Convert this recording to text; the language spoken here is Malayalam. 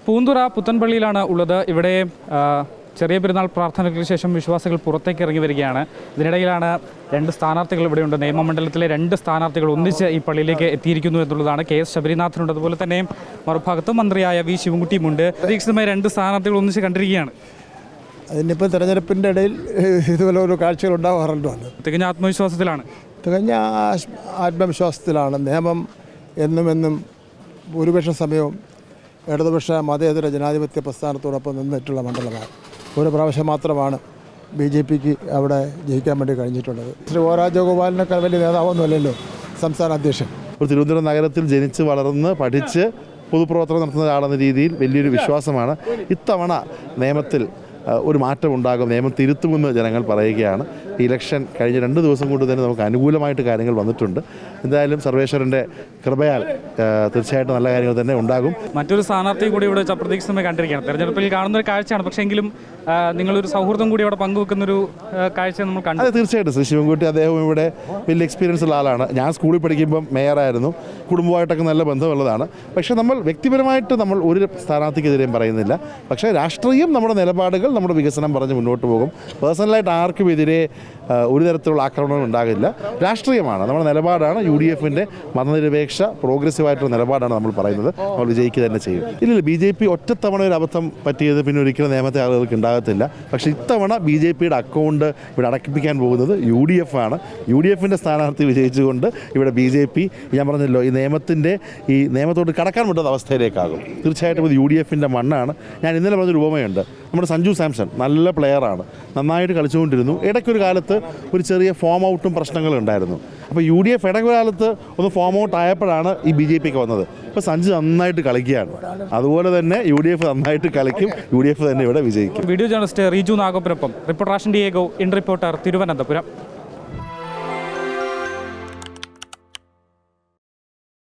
പൂന്തുറ പുത്തൻപള്ളിയിലാണ് ഉള്ളത്. ഇവിടെ ചെറിയ പെരുന്നാൾ പ്രാർത്ഥനയ്ക്ക് ശേഷം വിശ്വാസികൾ പുറത്തേക്ക് ഇറങ്ങി വരികയാണ്. ഇതിനിടയിലാണ് രണ്ട് സ്ഥാനാർത്ഥികൾ ഇവിടെയുണ്ട്. നിയമമണ്ഡലത്തിലെ രണ്ട് സ്ഥാനാർത്ഥികൾ ഒന്നിച്ച് ഈ പള്ളിയിലേക്ക് എത്തിയിരിക്കുന്നു എന്നുള്ളതാണ്. KS ശബരിനാഥനുണ്ട്, അതുപോലെ തന്നെ മറുഭാഗത്ത് മന്ത്രിയായ V ശിവൻകുട്ടിയുമുണ്ട്. പ്രതീക്ഷിതമായി രണ്ട് സ്ഥാനാർത്ഥികൾ ഒന്നിച്ച് കണ്ടിരിക്കുകയാണ്. അതിനിപ്പോൾ തെരഞ്ഞെടുപ്പിൻ്റെ ഇടയിൽ ഇതുപോലെ ഒരു കാഴ്ചകൾ ഉണ്ടാവാറുണ്ടോ? തികഞ്ഞ ആത്മവിശ്വാസത്തിലാണ്. തികഞ്ഞ ആത്മവിശ്വാസത്തിലാണ്. നിയമം എന്നും ഭൂരിപക്ഷ സമയവും ഇടതുപക്ഷ മതേതര ജനാധിപത്യ പ്രസ്ഥാനത്തോടൊപ്പം നിന്നിട്ടുള്ള മണ്ഡലമാണ്. ഒരു പ്രാവശ്യം മാത്രമാണ് BJPക്ക് അവിടെ ജയിക്കാൻ വേണ്ടി കഴിഞ്ഞിട്ടുള്ളത്. ശ്രീ O രാജഗോപാലിനേക്കാൾ വലിയ നേതാവൊന്നുമല്ലല്ലോ സംസ്ഥാന അധ്യക്ഷൻ. തിരുവനന്തപുരം നഗരത്തിൽ ജനിച്ച് വളർന്ന് പഠിച്ച് പൊതുപ്രവർത്തനം നടത്തുന്ന ഒരാളെന്ന രീതിയിൽ വലിയൊരു വിശ്വാസമാണ്. ഇത്തവണ നിയമത്തിൽ ഒരു മാറ്റമുണ്ടാകും, നിയമം തിരുത്തുമെന്ന് ജനങ്ങൾ പറയുകയാണ്. ഇലക്ഷൻ കഴിഞ്ഞ 2 ദിവസം കൊണ്ട് തന്നെ നമുക്ക് അനുകൂലമായിട്ട് കാര്യങ്ങൾ വന്നിട്ടുണ്ട്. എന്തായാലും സർവേശ്വരൻ്റെ കൃപയാൽ തീർച്ചയായിട്ടും നല്ല കാര്യങ്ങൾ തന്നെ ഉണ്ടാകും. മറ്റൊരു സ്ഥാനാർത്ഥി കൂടി ഇവിടെ അപ്രതീക്ഷിതമായി കണ്ടിരിക്കുകയാണ്. തെരഞ്ഞെടുപ്പിൽ കാണുന്ന ഒരു കാഴ്ചയാണ്, പക്ഷേ എങ്കിലും നിങ്ങളൊരു സൗഹൃദം കൂടി അവിടെ പങ്കുവെക്കുന്നൊരു കാഴ്ച നമ്മൾ കണ്ടു. അതെ, തീർച്ചയായിട്ടും ശ്രീ ശിവൻകുട്ടി അദ്ദേഹം ഇവിടെ വലിയ എക്സ്പീരിയൻസ് ഉള്ള ആളാണ്. ഞാൻ സ്കൂളിൽ പഠിക്കുമ്പം മേയറായിരുന്നു, കുടുംബമായിട്ടൊക്കെ നല്ല ബന്ധമുള്ളതാണ്. പക്ഷേ നമ്മൾ വ്യക്തിപരമായിട്ട് നമ്മൾ ഒരു സ്ഥാനാർത്ഥിക്കെതിരെയും പറയുന്നില്ല. പക്ഷേ രാഷ്ട്രീയം, നമ്മുടെ നിലപാടുകൾ, നമ്മുടെ വികസനം പറഞ്ഞ് മുന്നോട്ട് പോകും. പേഴ്സണലായിട്ട് ആർക്കും എതിരെ ഒരു തരത്തിലുള്ള ആക്രമണം ഉണ്ടാകില്ല. രാഷ്ട്രീയമാണ് നമ്മുടെ നിലപാടാണ്. UDFൻ്റെ മതനിരപേക്ഷ പ്രോഗ്രസീവായിട്ടുള്ള നിലപാടാണ് നമ്മൾ പറയുന്നത്. നമ്മൾ വിജയിക്കുക തന്നെ ചെയ്യും. ഇല്ല, BJP ഒറ്റത്തവണ ഒരു അബദ്ധം പറ്റിയത് പിന്നെ ഒരിക്കലും നിയമത്തെ ആളുകൾക്ക് ഉണ്ടാകത്തില്ല. പക്ഷേ ഇത്തവണ BJPയുടെ അക്കൗണ്ട് ഇവിടെ അടക്കിപ്പിക്കാൻ പോകുന്നത് UDF ആണ്. UDFൻ്റെ സ്ഥാനാർത്ഥി വിജയിച്ചുകൊണ്ട് ഇവിടെ BJP, ഞാൻ പറഞ്ഞല്ലോ, ഈ നിയമത്തോട് കടക്കാൻ പറ്റാത്ത അവസ്ഥയിലേക്കാകും. തീർച്ചയായിട്ടും ഇത് UDFൻ്റെ മണ്ണാണ്. ഞാൻ ഇന്നലെ പറഞ്ഞൊരു ഉപമയുണ്ട്. നമ്മുടെ സഞ്ജു സാംസൺ നല്ല പ്ലെയറാണ്, നന്നായിട്ട് കളിച്ചുകൊണ്ടിരുന്നു. ഇടയ്ക്കൊരു കാലത്ത് ഒരു ചെറിയ ഫോം ഔട്ടും പ്രശ്നങ്ങളും ഉണ്ടായിരുന്നു. അപ്പോൾ UDF ഇടയ്ക്കൊരു കാലത്ത് ഒന്ന് ഫോം ഔട്ട് ആയപ്പോഴാണ് ഈ BJPക്ക് വന്നത്. ഇപ്പോൾ സഞ്ജു നന്നായിട്ട് കളിക്കുകയാണ്. അതുപോലെ തന്നെ UDF നന്നായിട്ട് കളിക്കും. UDF തന്നെ ഇവിടെ വിജയിക്കും. വീഡിയോ ജേർണലിസ്റ്റ് റീജു നാഗപ്പനൊപ്പം reporter Ashan Diego, in reporter, Thiruvananthapuram.